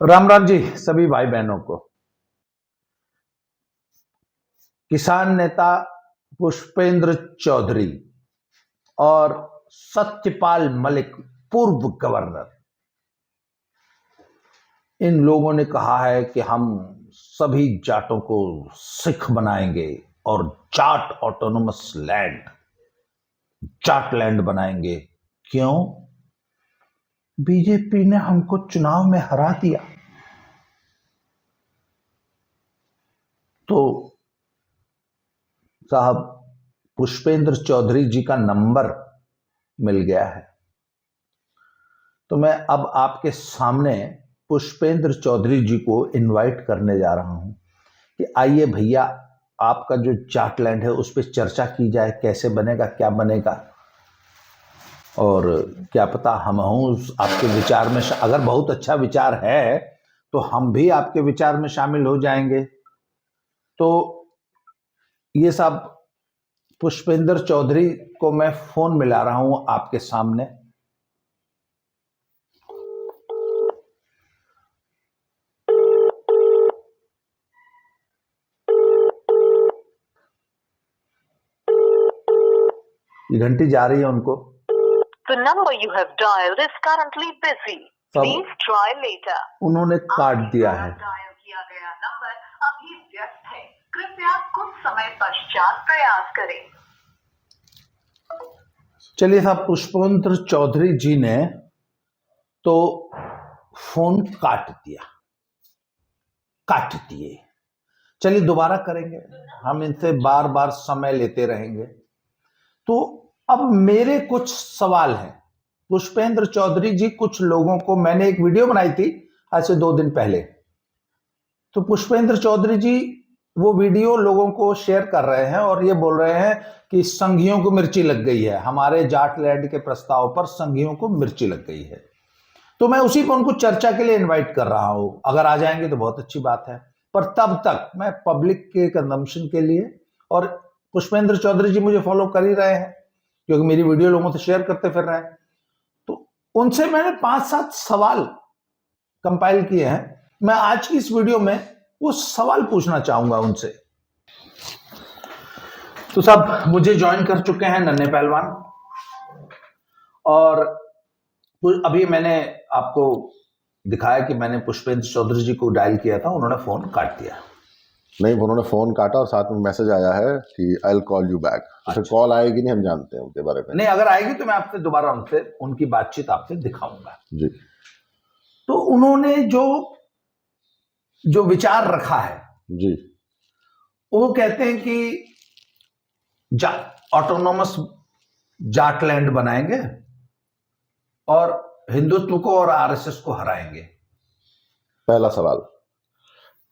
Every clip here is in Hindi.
राम राम जी सभी भाई बहनों को। किसान नेता पुष्पेंद्र चौधरी और सत्यपाल मलिक पूर्व गवर्नर, इन लोगों ने कहा है कि हम सभी जाटों को सिख बनाएंगे और Jat autonomous land, Jat land बनाएंगे। क्यों? बीजेपी ने हमको चुनाव में हरा दिया तो साहब पुष्पेंद्र चौधरी जी का नंबर मिल गया है। तो मैं अब आपके सामने पुष्पेंद्र चौधरी जी को इनवाइट करने जा रहा हूं कि आइए भैया, आपका जो जाटलैंड है उस पर चर्चा की जाए, कैसे बनेगा, क्या बनेगा, और क्या पता हम आपके विचार में अगर बहुत अच्छा विचार है तो हम भी आपके विचार में शामिल हो जाएंगे। तो ये सब पुष्पेंद्र चौधरी को मैं फोन मिला रहा हूं आपके सामने। ये घंटी जा रही है उनको। The number you have dialed is currently busy. Please try later. उन्होंने काट दिया है। डायल किया गया नंबर अभी व्यस्त है, कृपया कुछ समय पश्चात प्रयास करें। चलिए साहब, पुष्पेंद्र चौधरी जी ने तो फोन काट दिए। चलिए दोबारा करेंगे, हम इनसे बार बार समय लेते रहेंगे। तो अब मेरे कुछ सवाल हैं। पुष्पेंद्र चौधरी जी, कुछ लोगों को मैंने एक वीडियो बनाई थी आज से 2 दिन पहले, तो पुष्पेंद्र चौधरी जी वो वीडियो लोगों को शेयर कर रहे हैं और ये बोल रहे हैं कि संघियों को मिर्ची लग गई है, हमारे जाटलैंड के प्रस्ताव पर संघियों को मिर्ची लग गई है। तो मैं उसी पर उनको चर्चा के लिए इनवाइट कर रहा हूं। अगर आ जाएंगे तो बहुत अच्छी बात है, पर तब तक मैं पब्लिक के कंजम्पशन के लिए, और पुष्पेंद्र चौधरी जी मुझे फॉलो कर ही रहे हैं क्योंकि मेरी वीडियो लोगों से शेयर करते फिर रहे हैं, तो उनसे मैंने 5-7 सवाल कंपाइल किए हैं। मैं आज की इस वीडियो में वो सवाल पूछना चाहूंगा उनसे। तो साहब मुझे ज्वाइन कर चुके हैं नन्हे पहलवान, और अभी मैंने आपको दिखाया कि मैंने पुष्पेंद्र चौधरी जी को डायल किया था, उन्होंने फोन काट दिया। नहीं, उन्होंने फोन काटा और साथ में मैसेज आया है कि I will call you back. तो कॉल आएगी नहीं, हम जानते हैं उनके बारे में। नहीं, अगर आएगी तो मैं आपसे दोबारा उनकी बातचीत आपसे दिखाऊंगा जी। तो उन्होंने जो विचार रखा है जी, वो कहते हैं कि ऑटोनोमस जाटलैंड बनाएंगे और हिंदुत्व को और आरएसएस को हराएंगे। पहला सवाल,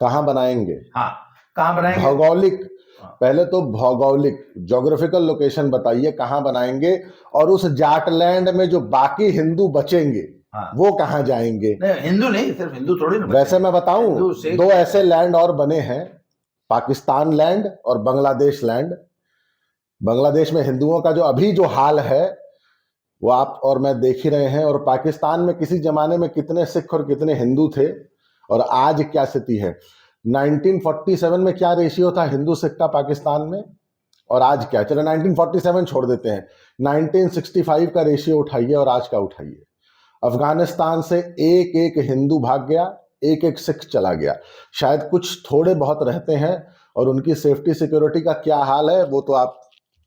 कहां बनाएंगे? हाँ, कहां बनाएंगे? भौगोलिक, पहले तो भौगोलिक ज्योग्राफिकल लोकेशन बताइए कहां बनाएंगे, और उस जाटलैंड में जो बाकी हिंदू बचेंगे वो कहां जाएंगे? नहीं, हिंदू नहीं, सिर्फ हिंदू थोड़ी ना। वैसे मैं बताऊं, 2 ऐसे लैंड और बने हैं, पाकिस्तान लैंड और बांग्लादेश लैंड। बांग्लादेश में हिंदुओं का जो अभी जो हाल है वो आप और मैं देख ही रहे हैं, और पाकिस्तान में किसी जमाने में कितने सिख और कितने हिंदू थे और आज क्या स्थिति है। 1947 में क्या रेशियो था हिंदू सिख का पाकिस्तान में, और आज क्या? चलो 1947 छोड़ देते हैं, 1965 का रेशियो उठाइए और आज का उठाइए। अफगानिस्तान से एक एक हिंदू भाग गया, एक एक सिख चला गया। शायद कुछ थोड़े बहुत रहते हैं, और उनकी सेफ्टी सिक्योरिटी का क्या हाल है वो तो आप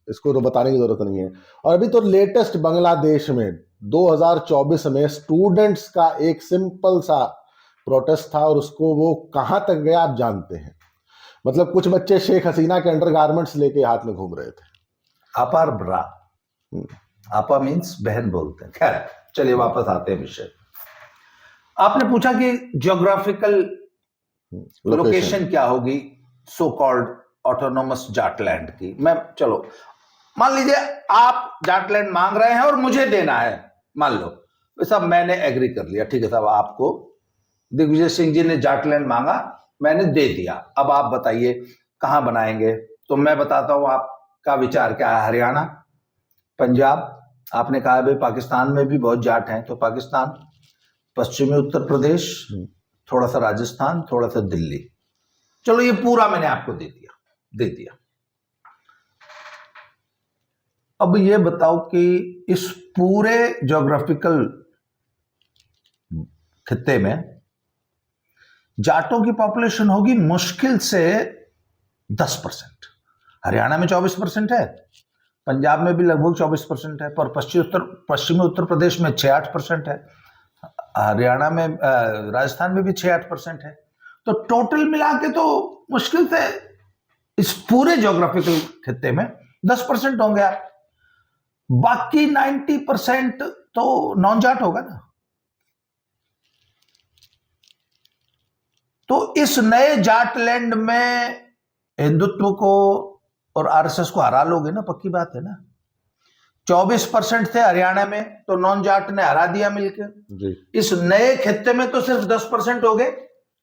इसको तो बताने की जरूरत नहीं है। और अभी तो लेटेस्ट बांग्लादेश में 2024 में स्टूडेंट्स का एक सिंपल सा प्रोटेस्ट था, और उसको वो कहां तक गया आप जानते हैं। मतलब कुछ बच्चे शेख हसीना के अंडरगारमेंट्स लेके हाथ में घूम रहे थे। अपार ब्रा, आपा मीन्स बहन बोलते हैं। खैर चलिए वापस आते हैं विषय। आपने पूछा कि ज्योग्राफिकल लोकेशन क्या होगी सो कॉल्ड ऑटोनोमस जाटलैंड की। मैं चलो मान लीजिए आप जाटलैंड मांग रहे हैं और मुझे देना है, मान लो साहब मैंने एग्री कर लिया, ठीक है साहब, आपको दिग्विजय सिंह जी ने जाटलैंड मांगा, मैंने दे दिया। अब आप बताइए कहां बनाएंगे। तो मैं बताता हूं आपका विचार क्या है। हरियाणा, पंजाब, आपने कहा भाई पाकिस्तान में भी बहुत जाट हैं, तो पाकिस्तान, पश्चिमी उत्तर प्रदेश, थोड़ा सा राजस्थान, थोड़ा सा दिल्ली। चलो ये पूरा मैंने आपको दे दिया। अब ये बताओ कि इस पूरे ज्योग्राफिकल खित्ते में जाटों की पॉपुलेशन होगी मुश्किल से 10%। हरियाणा में 24% है, पंजाब में भी लगभग 24% है, पर पश्चिमी उत्तर प्रदेश में 6-8% है, हरियाणा में राजस्थान में भी 6-8% है। तो टोटल मिला के तो मुश्किल से इस पूरे ज्योग्राफिकल खित्ते में 10% होंगे आप। बाकी 90% तो नॉन जाट होगा ना। तो इस नए जाटलैंड में हिंदुत्व को और आरएसएस को हरा लोगे ना, पक्की बात है ना। 24% थे हरियाणा में, तो नॉन जाट ने हरा दिया मिलकर। इस नए खित्ते में तो सिर्फ 10% हो गए,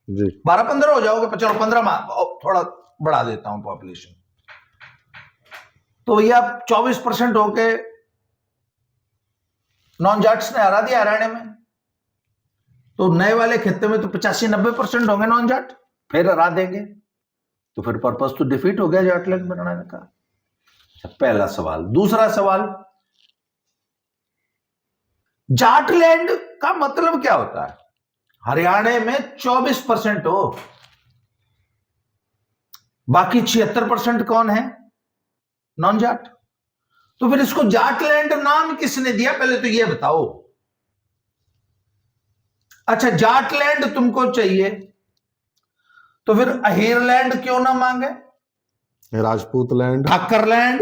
12-15 हो जाओगे। चलो 15, थोड़ा बढ़ा देता हूं पॉपुलेशन। तो भैया 24% हो गए, नॉन जाट्स ने हरा दिया हरियाणा में। तो नए वाले खित्ते में तो 85-90% होंगे नॉन जाट, फिर हरा देंगे। तो फिर पर्पस तो डिफीट हो गया जाटलैंड बनाने का। पहला सवाल। दूसरा सवाल, जाटलैंड का मतलब क्या होता है? हरियाणा में 24% हो, बाकी 76% कौन है? नॉन जाट। तो फिर इसको जाटलैंड नाम किसने दिया, पहले तो ये बताओ। अच्छा, जाटलैंड तुमको चाहिए तो फिर अहीरलैंड क्यों ना मांगे? राजपूत लैंड, ठाकर लैंड,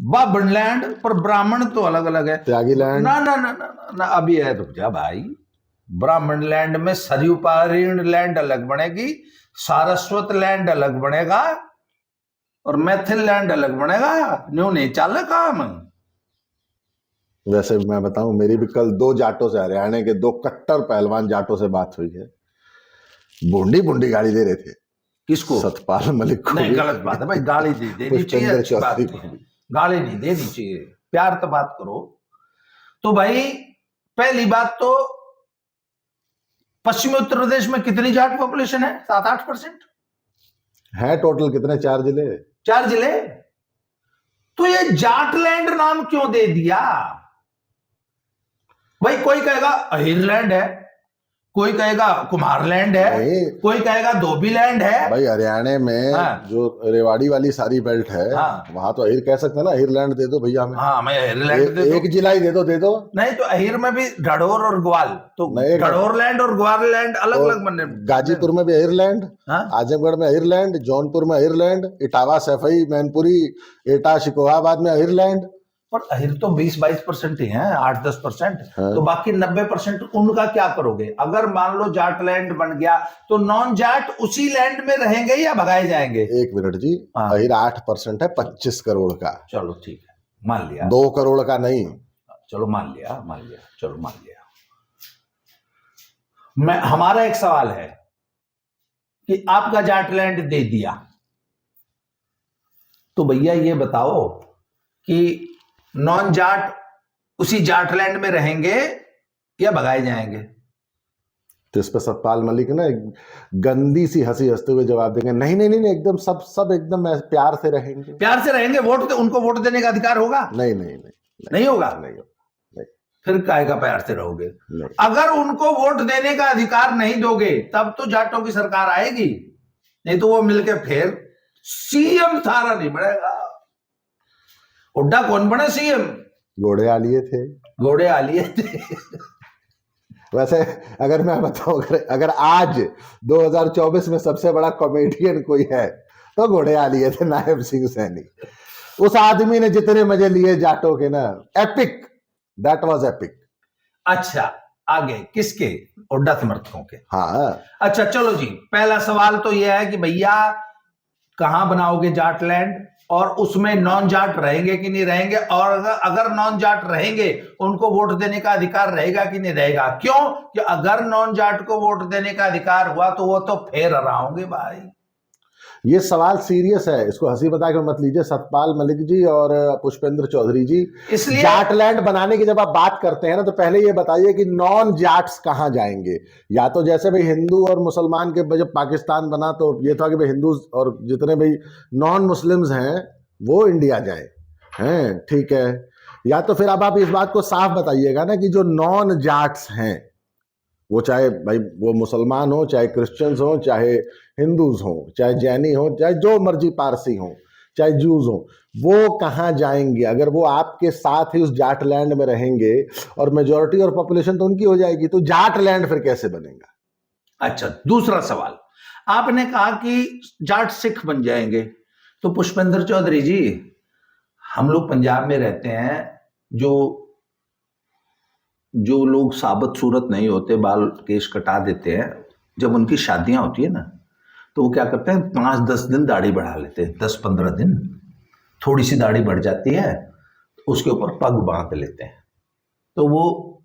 बाभन लैंड, पर ब्राह्मण तो अलग अलग है। त्यागी लैंड। ना ना ना ना ना, ना अभी है, रुक जा भाई। ब्राह्मण लैंड में सरयू पारीण लैंड अलग बनेगी, सारस्वत लैंड अलग बनेगा, और मैथिल लैंड अलग बनेगा। न्यू नहीं चल काम। वैसे मैं बताऊं, मेरी भी कल 2 जाटों से, हरियाणा के 2 कट्टर पहलवान जाटों से बात हुई है। बुंडी गाड़ी दे रहे थे। किसको? सतपाल मलिक को। नहीं, गलत बात है भाई, गाली नहीं देनी चाहिए, अच्छी बात नहीं है। गाली नहीं देनी चाहिए, प्यार तो बात करो। तो भाई पहली बात तो पश्चिमी उत्तर प्रदेश में कितनी जाट पॉपुलेशन है? 7-8% है टोटल। कितने? 4 जिले। 4 जिले। तो ये जाटलैंड नाम क्यों दे दिया भाई? कोई कहेगा अहीरलैंड है, कोई कहेगा कुम्हारलैंड है, कोई कहेगा धोबीलैंड है। भाई हरियाणा में जो रेवाड़ी वाली सारी बेल्ट है, वहां तो अहीर कह सकते हैं ना। अहीरलैंड दे दो भैया हमें। हाँ, मैं अहीरलैंड दे दो। एक जिला ही दे दो। नहीं तो अहीर में भी ढढोर और ग्वाल, तो ढढोर लैंड और ग्वाल लैंड अलग अलग बनने। गाजीपुर में भी अहीरलैंड, आजमगढ़ में अहीरलैंड, जौनपुर में अहीरलैंड, इटावा, सफाई, मैनपुरी, एटा, शिकोहाबाद में अहीरलैंड। पर अहीर तो 20-22% ही हैं, 8-10%। तो बाकी 90% उनका क्या करोगे? अगर मान लो जाटलैंड बन गया तो नॉन जाट उसी लैंड में रहेंगे या भगाए जाएंगे? 1 मिनट जी। अहीर 8% है 25 करोड़ का। चलो ठीक है, मान लिया। 2 करोड़ का नहीं। चलो मान लिया। चलो मान लिया। हमारा एक सवाल है कि आपका जाटलैंड दे दिया, तो भैया ये बताओ कि नॉन जाट उसी जाटलैंड में रहेंगे या भगाए जाएंगे? तो इस पर सतपाल मलिक ना एक गंदी सी हंसी हंसते हुए जवाब देंगे, नहीं, एकदम सब एकदम प्यार से रहेंगे। प्यार से रहेंगे? उनको वोट देने का अधिकार होगा? नहीं होगा। फिर काहे का प्यार से रहोगे? अगर उनको वोट देने का अधिकार नहीं दोगे तब तो जाटों की सरकार आएगी, नहीं तो वो मिलके फिर सीएम थारा नहीं बढ़ेगा। हुड्डा कौन बने सीएम? घोड़े आलिए थे। वैसे अगर मैं बताऊं, अगर आज 2024 में सबसे बड़ा कॉमेडियन कोई है तो घोड़े आलिए थे, नायब सिंह सैनी। उस आदमी ने जितने मजे लिए जाटों के ना, एपिक, दैट वाज एपिक। अच्छा, आगे किसके? हुड्डा समर्थकों के। हाँ। अच्छा चलो जी, पहला सवाल तो यह है कि भैया कहां बनाओगे जाटलैंड, और उसमें नॉन जाट रहेंगे कि नहीं रहेंगे, और अगर नॉन जाट रहेंगे उनको वोट देने का अधिकार रहेगा कि नहीं रहेगा? क्यों कि अगर नॉन जाट को वोट देने का अधिकार हुआ तो वो तो फिर हराओगे भाई। ये सवाल सीरियस है, इसको हंसी मजाक में मत लीजिए सतपाल मलिक जी और पुष्पेंद्र चौधरी जी। इसलिए जाटलैंड बनाने की जब आप बात करते हैं ना, तो पहले ये बताइए कि नॉन जाट्स कहाँ जाएंगे। या तो जैसे भाई हिंदू और मुसलमान के जब पाकिस्तान बना तो ये था कि भाई हिंदू और जितने भाई नॉन मुस्लिम्स हैं वो इंडिया जाए, हैं, ठीक है। या तो फिर अब आप इस बात को साफ बताइएगा ना कि जो नॉन जाट्स हैं, वो चाहे भाई वो मुसलमान हो, चाहे क्रिश्चियंस हो, चाहे हिंदूज हो, चाहे जैनी हो, चाहे जो मर्जी पारसी हो, चाहे जूस हो, वो कहाँ जाएंगे? अगर वो आपके साथ ही उस जाटलैंड में रहेंगे और मेजॉरिटी और पॉपुलेशन तो उनकी हो जाएगी, तो जाटलैंड फिर कैसे बनेगा? अच्छा, दूसरा सवाल, आपने कहा कि जाट सिख बन जाएंगे, तो पुष्पेंद्र चौधरी जी, हम लोग पंजाब में रहते हैं, जो लोग साबत सूरत नहीं होते, बाल केश कटा देते हैं, जब उनकी शादियां होती है ना, तो वो क्या करते हैं, 5-10 दिन दाढ़ी बढ़ा लेते हैं, 10-15 दिन थोड़ी सी दाढ़ी बढ़ जाती है, उसके ऊपर पग बांध लेते हैं, तो वो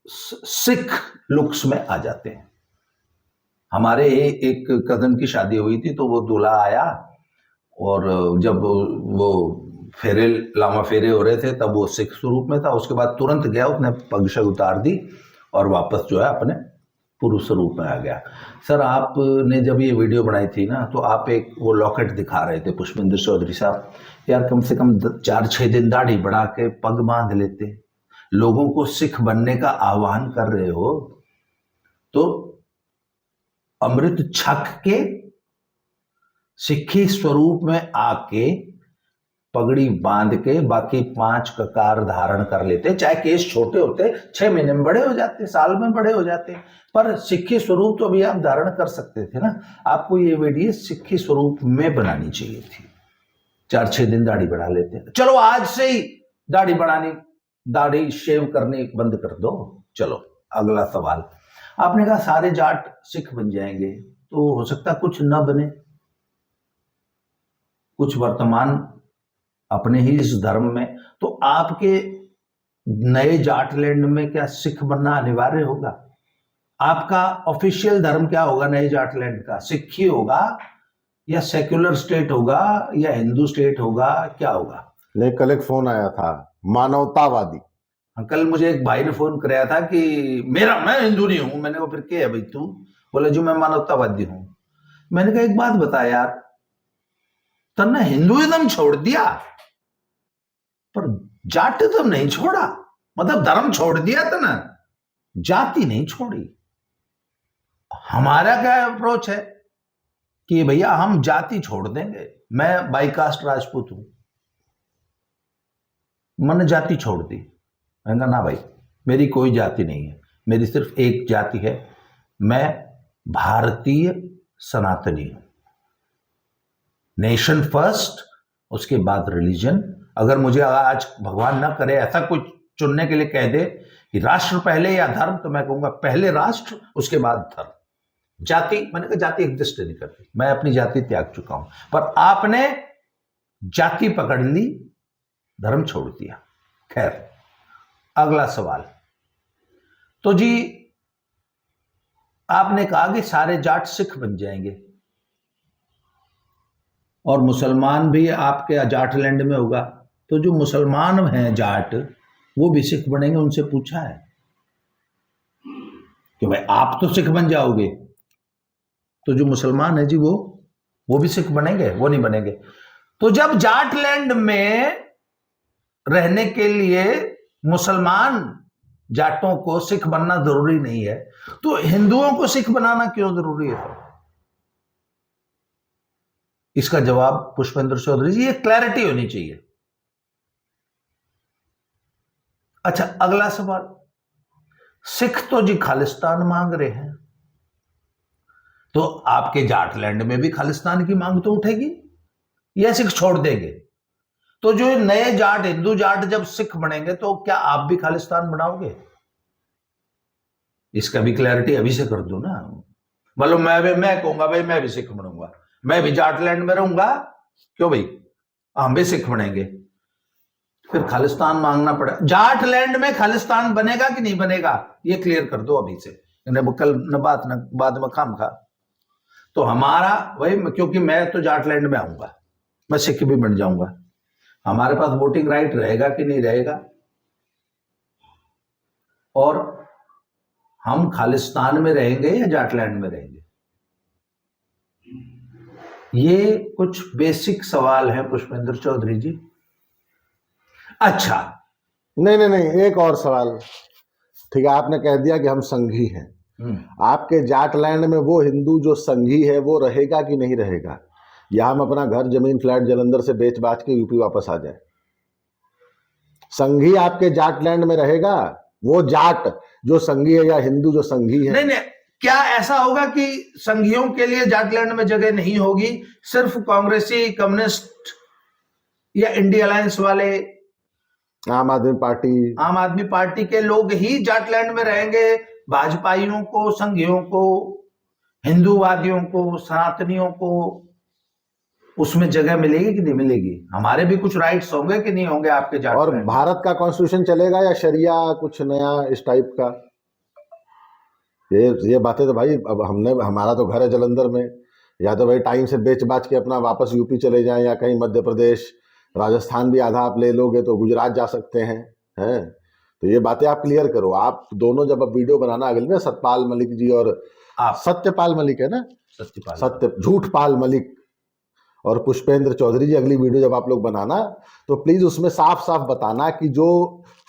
सिख लुक्स में आ जाते हैं। हमारे एक कजन की शादी हुई थी, तो वो दूल्हा आया और जब वो लामा फेरे हो रहे थे, तब वो सिख स्वरूप में था। उसके बाद तुरंत गया, उसने पग शग उतार दी और वापस जो है अपने पुरुष स्वरूप में आ गया। सर, आपने जब ये वीडियो बनाई थी ना, तो आप एक वो लॉकेट दिखा रहे थे पुष्पेंद्र चौधरी साहब, यार कम से कम 4-6 दिन दाढ़ी बढ़ा के पग बांध लेते, लोगों को सिख बनने का आह्वान कर रहे हो, तो अमृत छक के सिखी स्वरूप में आके पगड़ी बांध के बाकी 5 ककार धारण कर लेते, चाहे केस छोटे होते, 6 महीने में बड़े हो जाते, साल में बड़े हो जाते, पर सिखी स्वरूप तो अभी आप धारण कर सकते थे ना। आपको ये वीडियो सिखी स्वरूप में बनानी चाहिए थी। 4-6 दिन दाढ़ी बढ़ा लेते, चलो आज से ही दाढ़ी बढ़ानी, दाढ़ी शेव करनी बंद कर दो। चलो अगला सवाल, आपने कहा सारे जाट सिख बन जाएंगे, तो हो सकता कुछ न बने, कुछ वर्तमान अपने ही इस धर्म में, तो आपके नए जाटलैंड में क्या सिख बनना अनिवार्य होगा? आपका ऑफिशियल धर्म क्या होगा नए जाटलैंड का? सिख ही होगा या सेक्युलर स्टेट होगा या हिंदू स्टेट होगा, क्या होगा? नहीं, कल एक फोन आया था मानवतावादी। कल मुझे एक भाई ने फोन कराया था कि मैं हिंदू नहीं हूं। मैंने कहा फिर क्या है भाई तू? बोला जो मैं मानवतावादी हूं। मैंने कहा एक बात बता यार, तन्ने हिंदुइज्म छोड़ दिया पर जाटिज्म नहीं छोड़ा, मतलब धर्म छोड़ दिया था ना, जाति नहीं छोड़ी। हमारा क्या अप्रोच है कि भैया हम जाति छोड़ देंगे, मैं बाई कास्ट राजपूत हूं, मैंने जाति छोड़ दी। मैंने कहा ना भाई, मेरी कोई जाति नहीं है, मेरी सिर्फ एक जाति है, मैं भारतीय सनातनी हूं। नेशन फर्स्ट, उसके बाद रिलीजन। अगर मुझे आज भगवान ना करे ऐसा कुछ चुनने के लिए कह दे कि राष्ट्र पहले या धर्म, तो मैं कहूंगा पहले राष्ट्र उसके बाद धर्म। जाति, मैंने कहा जाति एग्जिस्ट नहीं करती, मैं अपनी जाति त्याग चुका हूं, पर आपने जाति पकड़ ली, धर्म छोड़ दिया। खैर, अगला सवाल, तो जी आपने कहा कि सारे जाट सिख बन जाएंगे और मुसलमान भी आपके जाटलैंड में होगा, तो जो मुसलमान हैं जाट, वो भी सिख बनेंगे? उनसे पूछा है कि भाई आप तो सिख बन जाओगे, तो जो मुसलमान है जी वो भी सिख बनेंगे? वो नहीं बनेंगे। तो जब जाटलैंड में रहने के लिए मुसलमान जाटों को सिख बनना जरूरी नहीं है, तो हिंदुओं को सिख बनाना क्यों जरूरी है? इसका जवाब पुष्पेंद्र चौधरी जी, ये क्लैरिटी होनी चाहिए। अच्छा, अगला सवाल, सिख तो जी खालिस्तान मांग रहे हैं, तो आपके जाटलैंड में भी खालिस्तान की मांग तो उठेगी या सिख छोड़ देंगे? तो जो नए जाट, हिंदू जाट जब सिख बनेंगे, तो क्या आप भी खालिस्तान बनाओगे? इसका भी क्लैरिटी अभी से कर दो ना। मतलब मैं कहूंगा भाई मैं भी सिख बनूंगा, मैं भी जाटलैंड में रहूंगा, क्यों भाई, हम भी सिख बनेंगे, फिर खालिस्तान मांगना पड़ा। जाटलैंड में खालिस्तान बनेगा कि नहीं बनेगा, ये क्लियर कर दो अभी से, कल न बात न बाद में खाम खा। तो हमारा वही, क्योंकि मैं तो जाटलैंड में आऊंगा, मैं सिख भी बन जाऊंगा, हमारे पास वोटिंग राइट रहेगा कि नहीं रहेगा, और हम खालिस्तान में रहेंगे या जाटलैंड में रहेंगे, ये कुछ बेसिक सवाल है पुष्पेंद्र चौधरी जी। अच्छा, नहीं, एक और सवाल। ठीक है, आपने कह दिया कि हम संघी हैं। आपके जाटलैंड में वो हिंदू जो संघी है वो रहेगा कि नहीं रहेगा, या हम अपना घर जमीन फ्लैट जलंधर से बेच बाच के यूपी वापस आ जाए? संघी आपके जाटलैंड में रहेगा, वो जाट जो संघी है या हिंदू जो संघी है? नहीं, क्या ऐसा होगा कि संघियों के लिए जाटलैंड में जगह नहीं होगी, सिर्फ कांग्रेसी, कम्युनिस्ट या इंडिया अलायंस वाले, आम आदमी पार्टी के लोग ही जाटलैंड में रहेंगे? भाजपाइयों को, संघियों को, हिंदूवादियों को, सनातनियों को उसमें जगह मिलेगी कि नहीं मिलेगी? हमारे भी कुछ राइट्स होंगे कि नहीं होंगे आपके जाटलैंड? और भारत का कॉन्स्टिट्यूशन चलेगा या शरिया कुछ नया इस टाइप का? ये बातें तो भाई, अब हमारा तो घर है जलंधर में, या तो भाई टाइम से बेच बाच के अपना वापस यूपी चले जाएं, या कहीं मध्य प्रदेश, राजस्थान भी आधा आप ले लोगे तो गुजरात जा सकते हैं, हैं? तो ये बातें आप क्लियर करो। आप दोनों जब अब वीडियो बनाना अगले ना, सत्यपाल मलिक जी और आप, सत्यपाल मलिक है ना, सत्यपाल, झूठपाल मलिक और पुष्पेंद्र चौधरी जी, अगली वीडियो जब आप लोग बनाना तो प्लीज उसमें साफ साफ बताना कि जो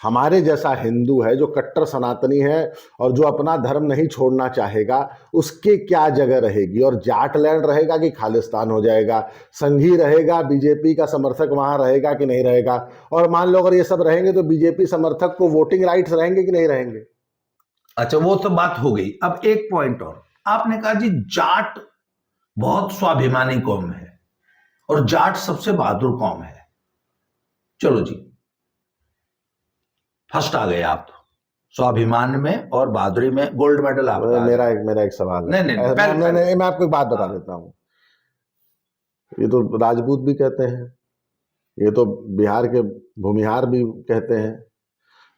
हमारे जैसा हिंदू है, जो कट्टर सनातनी है और जो अपना धर्म नहीं छोड़ना चाहेगा, उसके क्या जगह रहेगी, और जाटलैंड रहेगा कि खालिस्तान हो जाएगा, संघी रहेगा, बीजेपी का समर्थक वहां रहेगा कि नहीं रहेगा, और मान लो अगर ये सब रहेंगे तो बीजेपी समर्थक को वोटिंग राइट्स रहेंगे कि नहीं रहेंगे? अच्छा, वो तो बात हो गई। अब एक पॉइंट और, आपने कहा जी जाट बहुत स्वाभिमानी कौम है और जाट सबसे बहादुर कौम है। चलो जी, फर्स्ट आ गए आप, स्वाभिमान में और बहादुरी में गोल्ड मेडल आपका। मेरा एक सवाल है। नहीं, मैं आपको एक बात बता देता हूँ। ये तो राजपूत भी कहते हैं, ये तो बिहार के भूमिहार भी कहते हैं,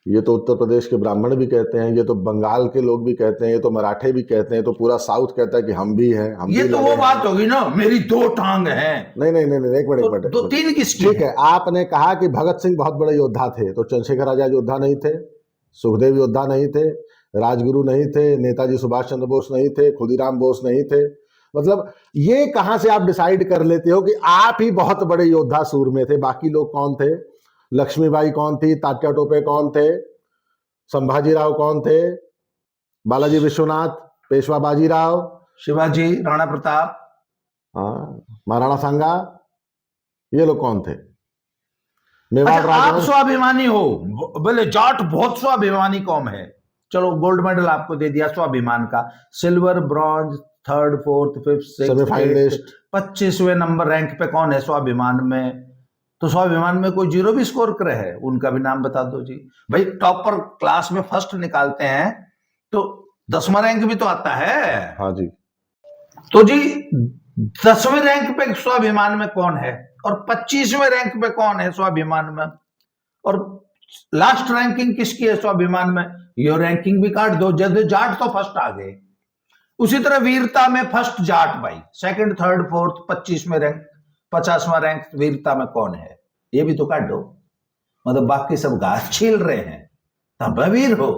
ये तो उत्तर प्रदेश के ब्राह्मण भी कहते हैं, ये तो बंगाल के लोग भी कहते हैं, ये तो मराठे भी कहते हैं, तो पूरा साउथ कहता है कि हम भी हैं, हम ये भी तो वो बात होगी ना, मेरी दो टांग हैं। नहीं, एक मिनट, दो तीन किसकी? ठीक है, आपने कहा कि भगत सिंह बहुत बड़े योद्धा थे, तो चंद्रशेखर आजाद योद्धा नहीं थे, सुखदेव योद्धा नहीं थे, राजगुरु नहीं थे, नेताजी सुभाष चंद्र बोस नहीं थे, खुदीराम बोस नहीं थे। मतलब ये कहां से आप डिसाइड कर लेते हो कि आप ही बहुत बड़े योद्धा सूर में थे, बाकी लोग कौन थे? लक्ष्मीबाई कौन थी? तात्या टोपे कौन थे? संभाजीराव कौन थे? बालाजी विश्वनाथ, पेशवा बाजीराव, शिवाजी, राणा प्रताप, महाराणा सांगा, ये लोग कौन थे? अच्छा, आप स्वाभिमानी हो, बोले जाट बहुत स्वाभिमानी कौम है, चलो गोल्ड मेडल आपको दे दिया स्वाभिमान का, silver, bronze, third, fourth, fifth, sixth, 25वें नंबर रैंक पे कौन है स्वाभिमान में? तो स्वाभिमान में कोई जीरो भी स्कोर करे है, उनका भी नाम बता दो जी। भाई टॉपर क्लास में फर्स्ट निकालते हैं तो 10वां रैंक भी तो आता है। हाँ जी। तो जी 10वें रैंक पे स्वाभिमान में कौन है, और 25वें रैंक पे कौन है स्वाभिमान में, और लास्ट रैंकिंग किसकी है स्वाभिमान में? ये रैंकिंग भी काट दो, जब जाट तो फर्स्ट आ गए। उसी तरह वीरता में फर्स्ट जाट भाई, सेकंड, थर्ड, फोर्थ, 25वें रैंक, 50वां रैंक वीरता में कौन है, ये भी तो काट दो। मतलब बाकी सब घास छील रहे हैं, तब वीर हो।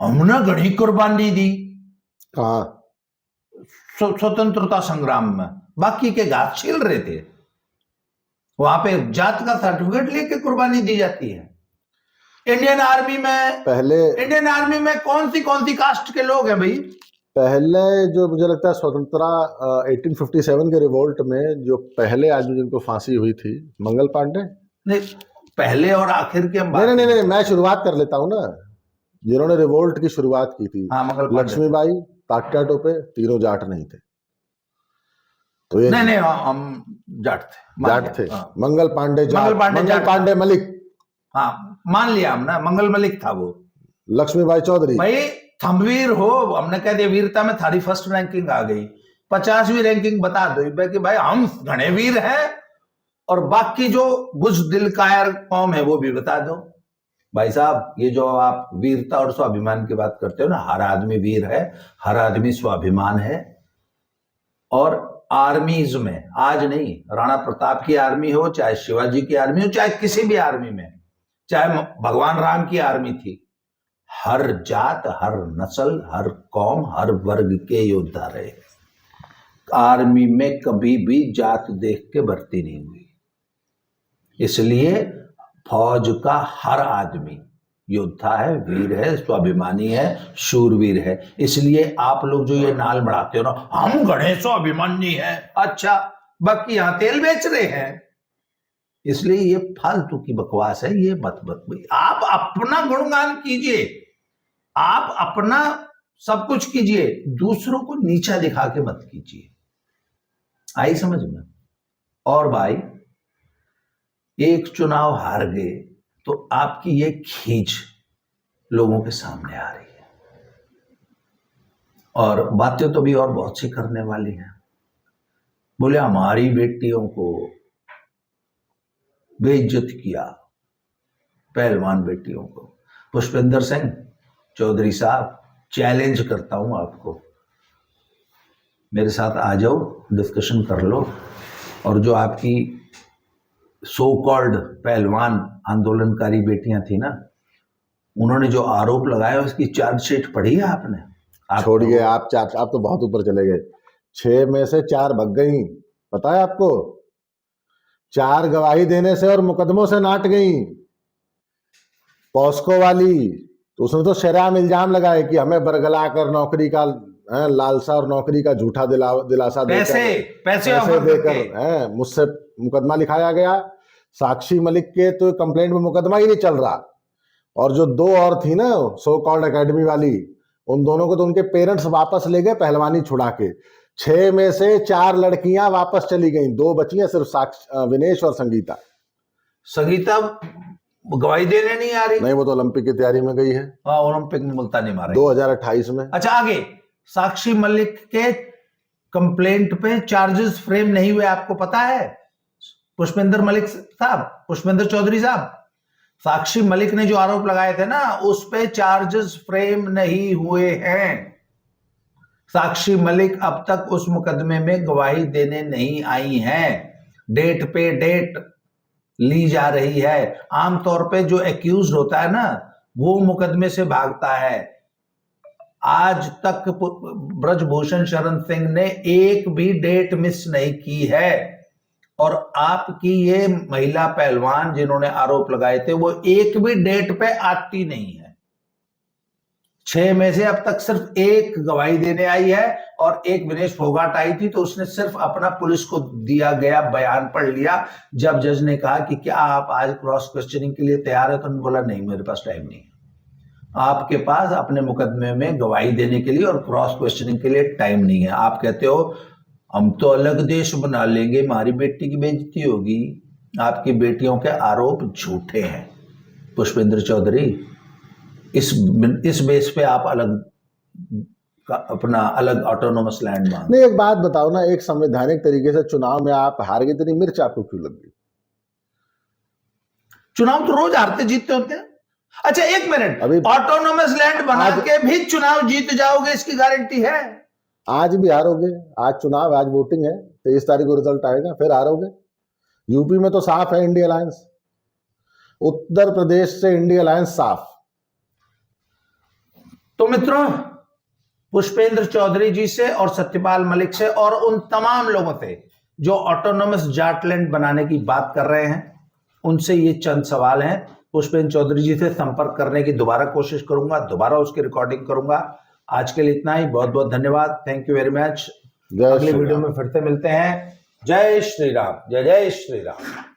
हमने घड़ी कुर्बानी दी स्वतंत्रता संग्राम में, बाकी के घास छील रहे थे, वहां पे जात का सर्टिफिकेट लेके कुर्बानी दी जाती है। इंडियन आर्मी में कौन सी कास्ट के लोग हैं भाई? पहले जो मुझे लगता है स्वतंत्रता 1857 के रिवोल्ट में जो पहले आदमी जिनको फांसी हुई थी, मंगल पांडे। नहीं, पहले और आखिर के नहीं, मैं शुरुआत कर लेता हूं ना, जिन्होंने रिवोल्ट की शुरुआत की थी। हाँ, लक्ष्मीबाई, तात्या टोपे, तीनों जाट नहीं थे। तो ये नहीं, हम जाट थे। हाँ। मंगल पांडे मलिक, हाँ मान लिया हमने, मंगल मलिक था वो। लक्ष्मीबाई चौधरी, भाई थंबवीर हो, हमने कह दिया वीरता में थारी फर्स्ट रैंकिंग आ गई, 50वीं रैंकिंग बता दो कि भाई हम घने वीर हैं, और बाकी जो बुज़दिल कायर कौम है वो भी बता दो। भाई साहब, ये जो आप वीरता और स्वाभिमान की बात करते हो ना, हर आदमी वीर है, हर आदमी स्वाभिमान है, और आर्मीज में, आज नहीं, राणा प्रताप की आर्मी हो, चाहे शिवाजी की आर्मी हो, चाहे किसी भी आर्मी में, चाहे भगवान राम की आर्मी थी, हर जात, हर नस्ल, हर कौम, हर वर्ग के योद्धा रहे। आर्मी में कभी भी जात देख के भर्ती नहीं हुई। इसलिए फौज का हर आदमी योद्धा है, वीर है, स्वाभिमानी है, शूरवीर है। इसलिए आप लोग जो ये नाल बढ़ाते हो ना, हम गणेश स्वाभिमानी हैं, अच्छा बाकी यहां तेल बेच रहे हैं, इसलिए ये फालतू की बकवास है, ये मत। आप अपना गुणगान कीजिए, आप अपना सब कुछ कीजिए, दूसरों को नीचा दिखा के मत कीजिए। आई समझ में? और भाई एक चुनाव हार गए तो आपकी ये खींच लोगों के सामने आ रही है, और बातें तो भी और बहुत सी करने वाली हैं। बोले हमारी बेटियों को बेइज्जत किया, पहलवान बेटियों को। पुष्पेंद्र सिंह चौधरी साहब, चैलेंज करता हूं आपको, मेरे साथ आ जाओ, डिस्कशन कर लो, और जो आपकी सो कॉल्ड पहलवान आंदोलनकारी बेटियां थी ना, उन्होंने जो आरोप लगाया उसकी चार्जशीट पढ़ी है आपने? छोड़िए, आप तो बहुत ऊपर चले गए। 6 में से 4 भग गई, पता है आपको? 4 गवाही देने से और मुकदमों से नाट गई। पॉस्को वाली तो उसने तो शरेआम इल्जाम लगाए कि हमें बरगला कर नौकरी का लालसा और नौकरी का झूठा दिलासा पैसे देकर मुझसे मुकदमा लिखाया गया। साक्षी मलिक के तो कंप्लेंट में मुकदमा ही नहीं चल रहा, और जो 2 और थी ना सो कॉल्ड एकेडमी वाली, उन दोनों को तो उनके पेरेंट्स वापस ले गए पहलवानी छुड़ा के। 6 में से 4 लड़कियां वापस चली गई, 2 बची हैं सिर्फ विनेश और संगीता। संगीता गवाही देने नहीं आ रही? नहीं, वो तो ओलंपिक की तैयारी में गई है। हाँ, ओलंपिक में मुल्तानी मारा 2028 में। अच्छा, आगे साक्षी मलिक के कंप्लेंट पे चार्जेस फ्रेम नहीं हुए, आपको पता है? पुष्पेंद्र चौधरी साहब, साक्षी मलिक ने जो आरोप लगाए थे ना, उस पे चार्जेस फ्रेम नहीं हुए हैं। साक्षी मलिक अब तक उस मुकदमे में गवाही देने नहीं आई हैं। डेट पे डेट ली जा रही है। आमतौर पे जो एक्यूज होता है ना, वो मुकदमे से भागता है। आज तक ब्रजभूषण शरण सिंह ने एक भी डेट मिस नहीं की है, और आपकी ये महिला पहलवान जिन्होंने आरोप लगाए थे, वो एक भी डेट पे आती नहीं है। 6 में से अब तक सिर्फ 1 गवाही देने आई है, और एक विनेश फोगाट आई थी, तो उसने सिर्फ अपना पुलिस को दिया गया बयान पढ़ लिया। जब जज ने कहा कि क्या आप आज क्रॉस क्वेश्चनिंग के लिए तैयार है, तो उन्होंने बोला नहीं, मेरे पास टाइम नहीं है। आपके पास अपने मुकदमे में गवाही देने के लिए और क्रॉस क्वेश्चनिंग के लिए टाइम नहीं है। आप कहते हो हम तो अलग देश बना लेंगे, हमारी बेटी की बेइज्जती होगी। आपकी बेटियों के आरोप झूठे हैं पुष्पेंद्र चौधरी। इस बेस पे आप अपना अलग ऑटोनोमस लैंड मान। नहीं, एक बात बताओ ना, एक संवैधानिक तरीके से चुनाव में आप हार गए, इतनी मिर्च आपको क्यों लग गई? चुनाव तो रोज हारते जीतते होते हैं। अच्छा, एक मिनट, ऑटोनोमस लैंड बना के भी चुनाव जीत जाओगे, इसकी गारंटी है? आज भी हारोगे। आज चुनाव, आज वोटिंग है, 23 तारीख को रिजल्ट आएगा, फिर हारोगे। यूपी में तो साफ है इंडिया अलायंस, उत्तर प्रदेश से इंडिया अलायंस साफ। तो मित्रों, पुष्पेंद्र चौधरी जी से और सत्यपाल मलिक से और उन तमाम लोगों से जो ऑटोनोमस जाटलैंड बनाने की बात कर रहे हैं, उनसे ये चंद सवाल हैं। पुष्पेंद्र चौधरी जी से संपर्क करने की दोबारा कोशिश करूंगा, दोबारा उसकी रिकॉर्डिंग करूंगा। आज के लिए इतना ही। बहुत बहुत धन्यवाद, थैंक यू वेरी मच। अगले वीडियो में फिर से मिलते हैं। जय श्री राम, जय जय श्री राम।